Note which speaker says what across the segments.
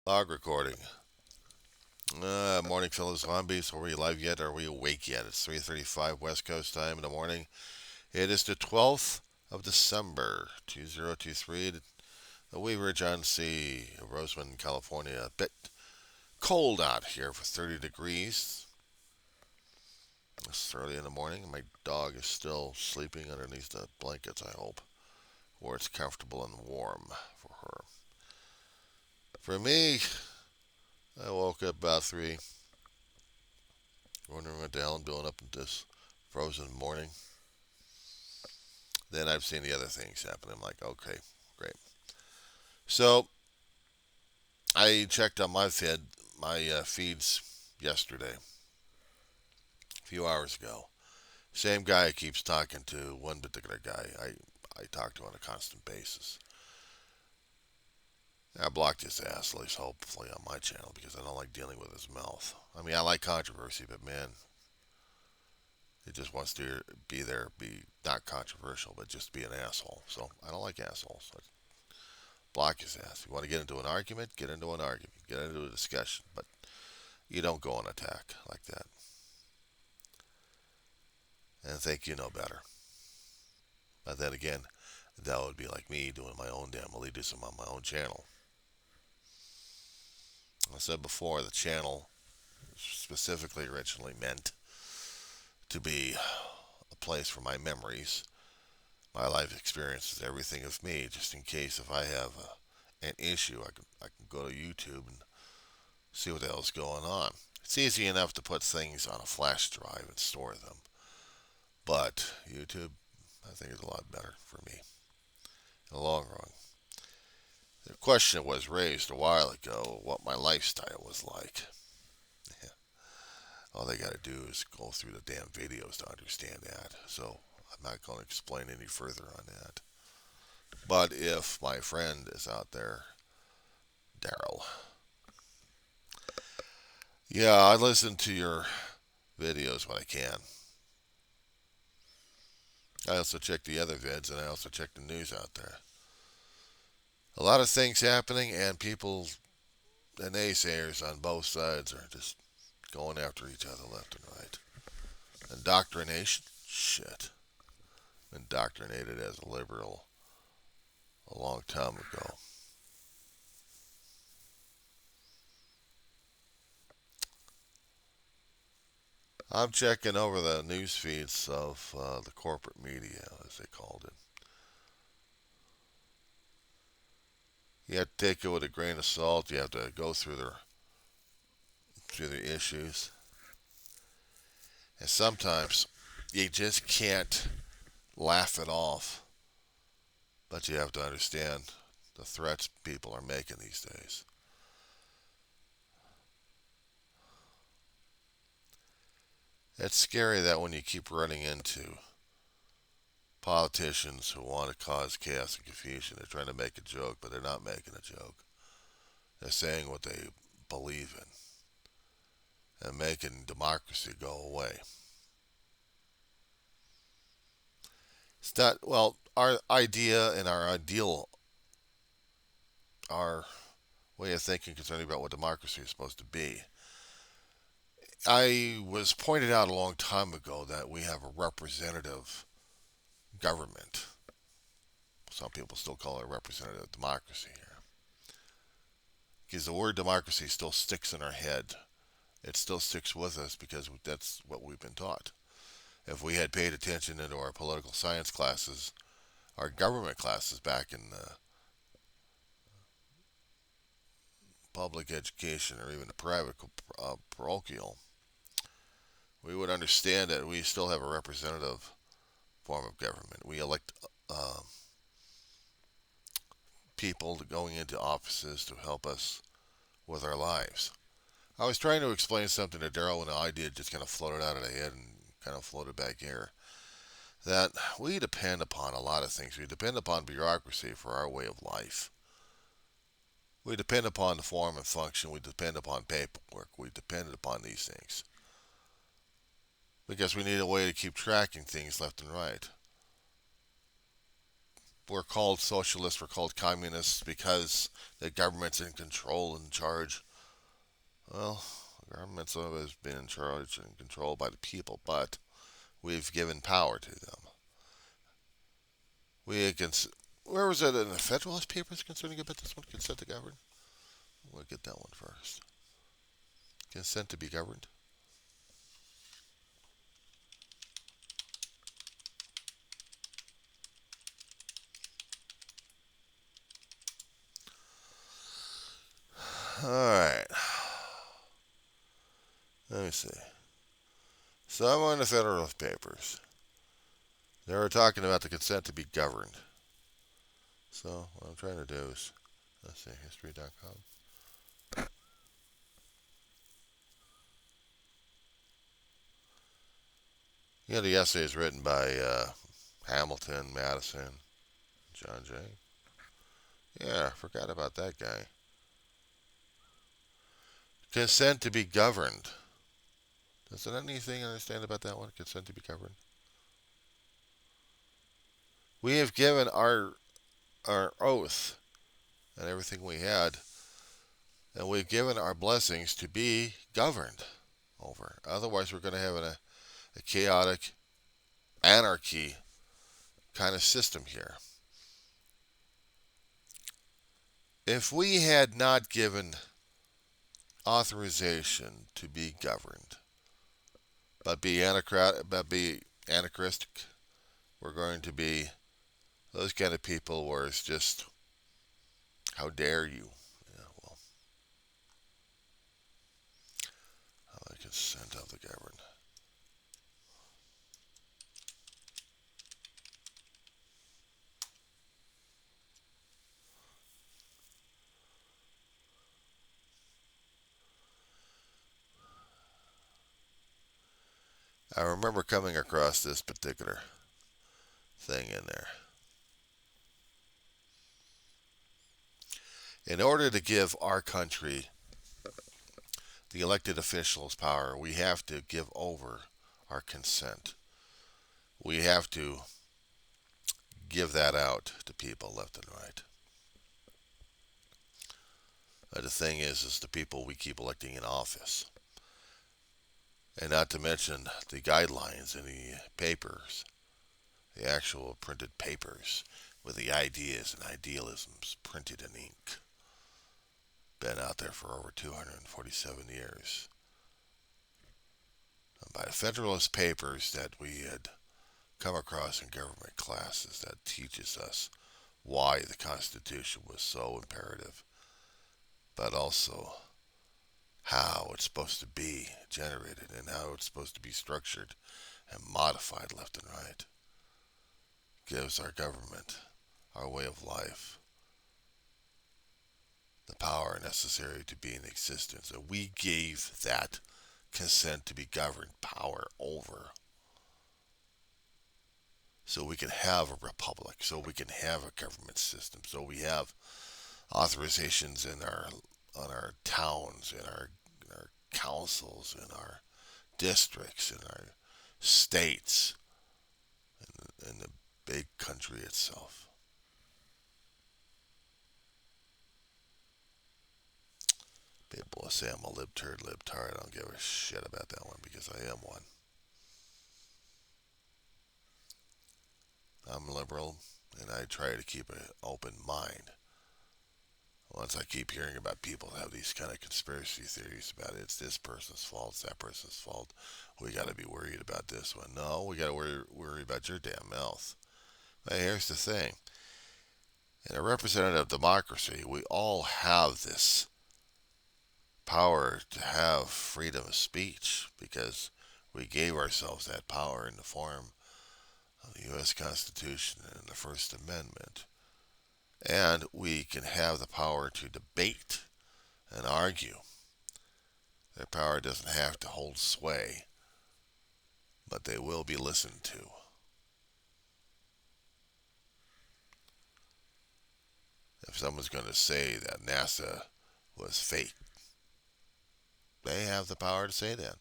Speaker 1: Log recording. Morning, fellow zombies. Are we alive yet? Are we awake yet? It's 3:35 West Coast time in the morning. It is the 12th of December, 2023. The Weaver John C. Roseman, California. A bit cold out here for 30 degrees. It's early in the morning. My dog is still sleeping underneath the blankets, I hope, where it's comfortable and warm for her. For me, I woke up about 3, wondering what the hell I'm doing up in this frozen morning. Then I've seen the other things happen. I'm like, okay, great. So I checked on my feeds yesterday, a few hours ago. Same guy keeps talking to one particular guy I talk to on a constant basis. I blocked his ass, at least hopefully on my channel, because I don't like dealing with his mouth. I mean, I like controversy, but man, he just wants to be not controversial, but just be an asshole. So I don't like assholes. So block his ass. If you want to get into an argument, get into an argument. Get into a discussion. But you don't go on attack like that. And think you know better. But then again, that would be like me doing my own damn elitism on my own channel. I said before, the channel specifically originally meant to be a place for my memories, my life experiences, everything of me, just in case if I have an issue, I can go to YouTube and see what the hell's going on. It's easy enough to put things on a flash drive and store them, but YouTube, I think, is a lot better for me in the long run. The question was raised a while ago what my lifestyle was like. All they got to do is go through the damn videos to understand that. So I'm not going to explain any further on that. But if my friend is out there, Daryl, yeah, I listen to your videos when I can. I also check the other vids and I also check the news out there. A lot of things happening, and people, the naysayers on both sides, are just going after each other left and right. Indoctrination? Shit. Indoctrinated as a liberal a long time ago. I'm checking over the news feeds of the corporate media, as they called it. You have to take it with a grain of salt. You have to go through the issues, and sometimes you just can't laugh it off. But you have to understand the threats people are making these days. It's scary that when you keep running into politicians who want to cause chaos and confusion, they're trying to make a joke, but they're not making a joke. They're saying what they believe in and making democracy go away. It's not, well, our idea and our ideal, our way of thinking concerning about what democracy is supposed to be. I was pointed out a long time ago that we have a representative government. Some people still call it representative democracy here. Because the word democracy still sticks in our head. It still sticks with us because that's what we've been taught. If we had paid attention into our political science classes, our government classes back in public education or even the private parochial, we would understand that we still have a representative form of government. We elect people going into offices to help us with our lives. I was trying to explain something to Daryl when the idea just kind of floated out of the head and kind of floated back here. That we depend upon a lot of things. We depend upon bureaucracy for our way of life. We depend upon the form and function. We depend upon paperwork. We depend upon these things because we need a way to keep tracking things left and right. we're called socialists, we're called communists because the government's in control and in charge. Well, the government's always been in charge and controlled by the people, but we've given power to them. We can. Where was it in the Federalist Papers concerning about this one? Consent to govern. We'll get that one first. Consent to be governed. All right. Let me see. So I'm on the Federalist Papers. They were talking about the consent to be governed. So what I'm trying to do is, let's see, history.com. Yeah, the essay is written by Hamilton, Madison, John Jay. Yeah, I forgot about that guy. Consent to be governed. Does anything understand about that one? Consent to be governed. We have given our oath and everything we had, and we've given our blessings to be governed over. Otherwise, we're going to have a chaotic anarchy kind of system here. If we had not given authorization to be governed, but be anachristic, we're going to be those kind of people where it's just, how dare you? Yeah, well, I consent of the governed. I remember coming across this particular thing in there. In order to give our country the elected officials power, we have to give over our consent. We have to give that out to people left and right. The thing is the people we keep electing in office. And not to mention the guidelines in the papers, the actual printed papers with the ideas and idealisms printed in ink. Been out there for over 247 years. And by the Federalist Papers that we had come across in government classes that teaches us why the Constitution was so imperative, but also how it's supposed to be generated and how it's supposed to be structured and modified left and right. Gives our government, our way of life, the power necessary to be in existence. And we gave that consent to be governed power over so we can have a republic, so we can have a government system, so we have authorizations in our towns, in our councils, in our districts, in our states, in the big country itself. People will say I'm a libtard. I don't give a shit about that one because I am one. I'm liberal and I try to keep an open mind. Once I keep hearing about people that have these kind of conspiracy theories about it's this person's fault, it's that person's fault, we got to be worried about this one. No, we got to worry about your damn mouth. But here's the thing. In a representative democracy, we all have this power to have freedom of speech because we gave ourselves that power in the form of the U.S. Constitution and the First Amendment. And we can have the power to debate and argue. That power doesn't have to hold sway, but they will be listened to. If someone's going to say that NASA was fake, they have the power to say that.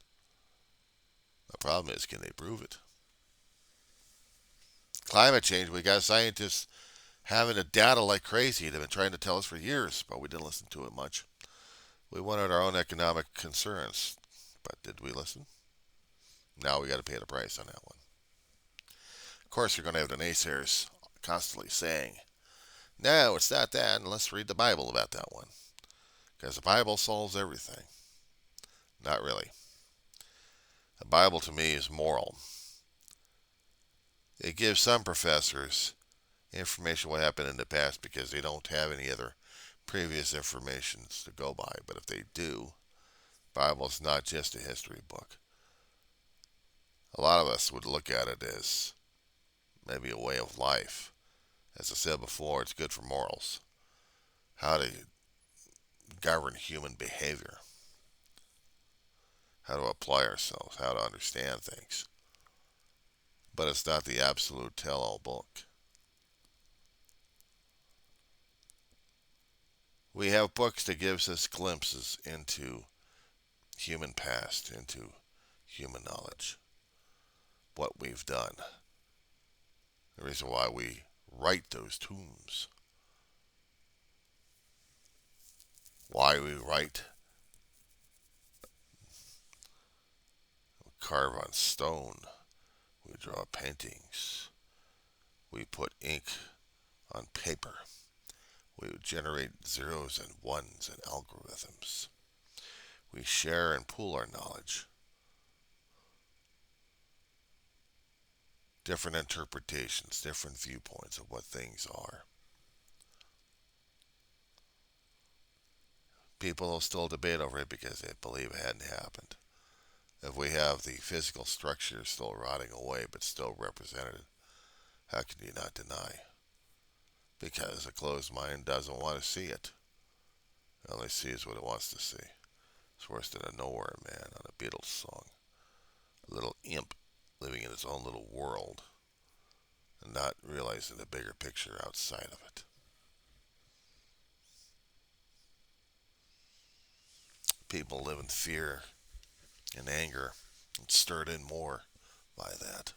Speaker 1: The problem is, can they prove it? Climate change, we got scientists having the data like crazy. They've been trying to tell us for years, but we didn't listen to it much. We wanted our own economic concerns, but did we listen? Now we got to pay the price on that one. Of course, you're going to have the naysayers constantly saying, no, it's not that, and let's read the Bible about that one. Because the Bible solves everything. Not really. The Bible to me is moral. It gives some professors information what happened in the past because they don't have any other previous information to go by. But if they do, the Bible is not just a history book. A lot of us would look at it as maybe a way of life. As I said before, it's good for morals. How to govern human behavior. How to apply ourselves. How to understand things. But it's not the absolute tell-all book. We have books that gives us glimpses into human past, into human knowledge, what we've done. The reason why we write those tombs. Why we write, we carve on stone, we draw paintings, we put ink on paper, we generate zeros and ones and algorithms. We share and pool our knowledge. Different interpretations, different viewpoints of what things are. People will still debate over it because they believe it hadn't happened. If we have the physical structure still rotting away but still represented, how can you not deny? Because a closed mind doesn't want to see it. It only sees what it wants to see. It's worse than a Nowhere Man on a Beatles song. A little imp living in his own little world and not realizing the bigger picture outside of it. People live in fear and anger and stirred in more by that.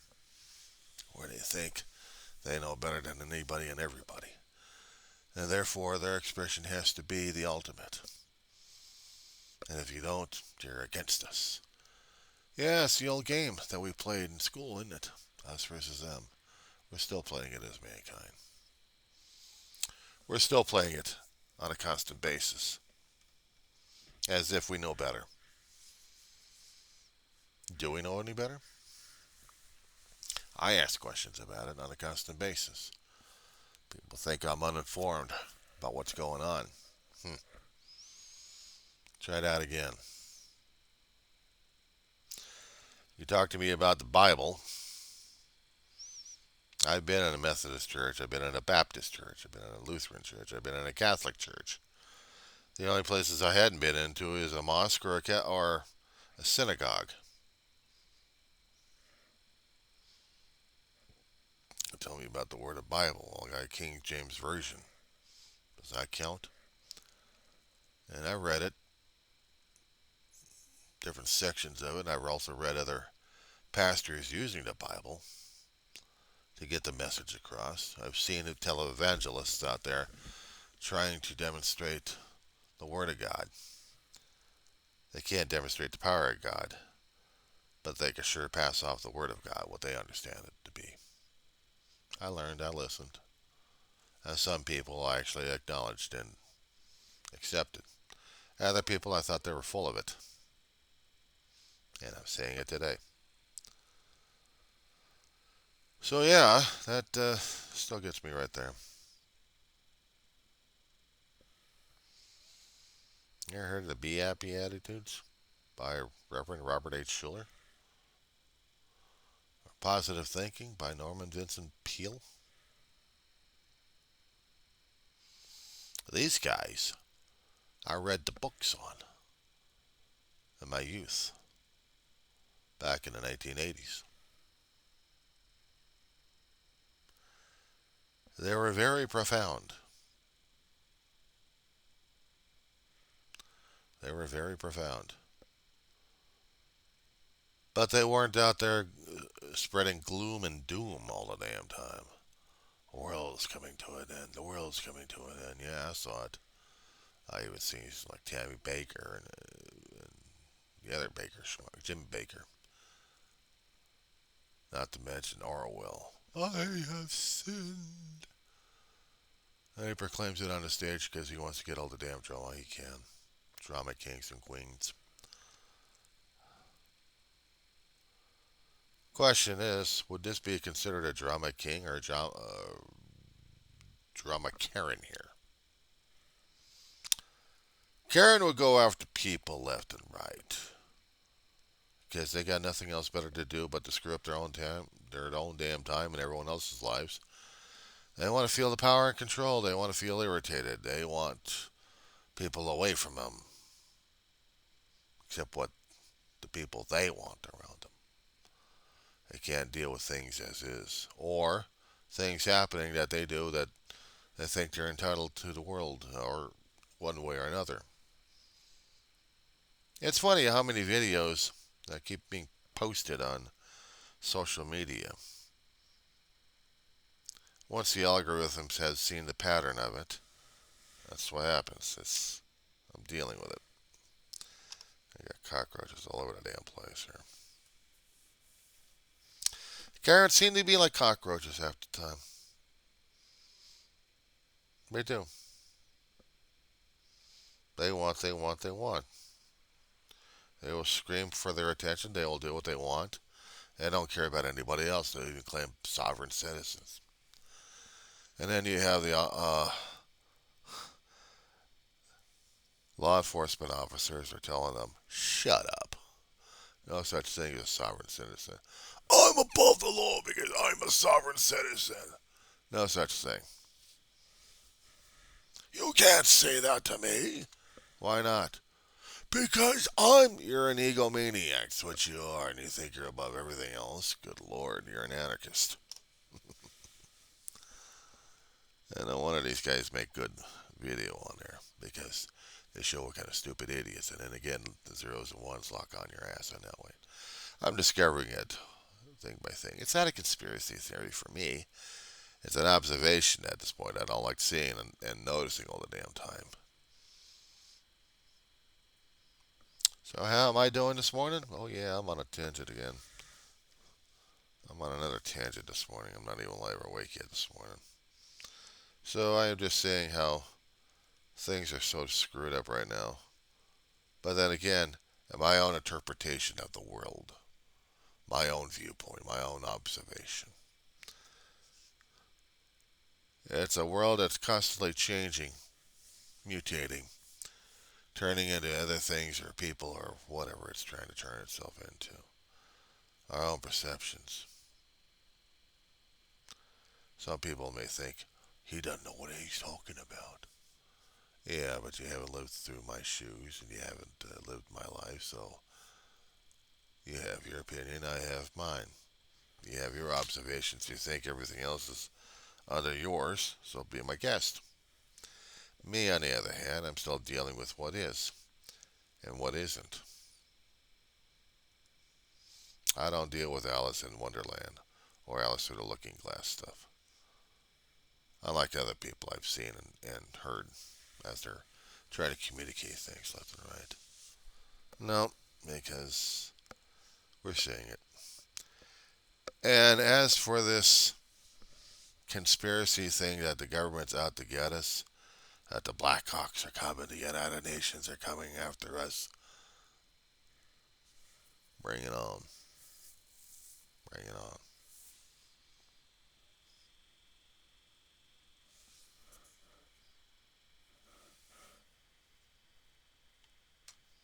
Speaker 1: Where they think they know better than anybody and everybody. And therefore their expression has to be the ultimate. And if you don't, you're against us. Yeah, it's the old game that we played in school, isn't it? Us versus them. We're still playing it as mankind. We're still playing it on a constant basis. As if we know better. Do we know any better? I ask questions about it on a constant basis. People think I'm uninformed about what's going on. Try that again. You talk to me about the Bible. I've been in a Methodist church. I've been in a Baptist church. I've been in a Lutheran church. I've been in a Catholic church. The only places I hadn't been into is a mosque or a synagogue. Tell me about the Word of Bible. I got King James Version. Does that count? And I read it, different sections of it. I've also read other pastors using the Bible to get the message across. I've seen televangelists out there trying to demonstrate the Word of God. They can't demonstrate the power of God, but they can sure pass off the Word of God, what they understand it to be. I learned, I listened. And some people I actually acknowledged and accepted. Other people I thought they were full of it. And I'm saying it today. So yeah, that still gets me right there. You ever heard of the Be Happy Attitudes by Reverend Robert H. Schuller? Or Positive Thinking by Norman Vincent Peale? These guys I read the books on in my youth, back in the 1980s. They were very profound. They were very profound. But they weren't out there spreading gloom and doom all the damn time. The world is coming to an end. The world is coming to an end. Yeah, I saw it. I even seen like Tammy Baker and the other Baker, Jimmy Baker. Not to mention Orwell. I have sinned. And he proclaims it on the stage because he wants to get all the damn drama he can. Drama kings and queens. Question is, would this be considered a drama king or a drama Karen here? Karen would go after people left and right because they got nothing else better to do but to screw up their own time, their own damn time, and everyone else's lives. They want to feel the power and control. They want to feel irritated. They want people away from them, except what the people they want around them. They can't deal with things as is, or things happening that they do that they think they're entitled to the world, or one way or another. It's funny how many videos that keep being posted on social media. Once the algorithms has seen the pattern of it, that's what happens. I'm dealing with it. I got cockroaches all over the damn place here. Karens seem to be like cockroaches half the time. They do. They want. They will scream for their attention. They will do what they want. They don't care about anybody else. They even claim sovereign citizens. And then you have the law enforcement officers are telling them, shut up. No such thing as a sovereign citizen. I'm above the law because I'm a sovereign citizen. No such thing. You can't say that to me. Why not? Because you're an egomaniac. That's what you are, and you think you're above everything else. Good Lord, you're an anarchist. And one of these guys make good video on there because they show what kind of stupid idiots. And then again, the zeros and ones lock on your ass in that way. I'm discovering it thing by thing. It's not a conspiracy theory for me. It's an observation at this point I don't like seeing and noticing all the damn time. So how am I doing this morning? Oh yeah, I'm on a tangent again. I'm on another tangent this morning. I'm not even live or awake yet this morning. So I am just saying how things are so screwed up right now. But then again, my own interpretation of the world, my own viewpoint, my own observation. It's a world that's constantly changing, mutating, turning into other things or people or whatever it's trying to turn itself into. Our own perceptions. Some people may think, he doesn't know what he's talking about. Yeah, but you haven't lived through my shoes and you haven't lived my life, so you have your opinion, I have mine. You have your observations, you think everything else is under yours, so be my guest. Me, on the other hand, I'm still dealing with what is and what isn't. I don't deal with Alice in Wonderland or Alice through the Looking Glass stuff. Unlike other people I've seen and heard as they're trying to communicate things left and right. No, because we're seeing it. And as for this conspiracy thing that the government's out to get us, that the Blackhawks are coming, the United Nations are coming after us, bring it on. Bring it on.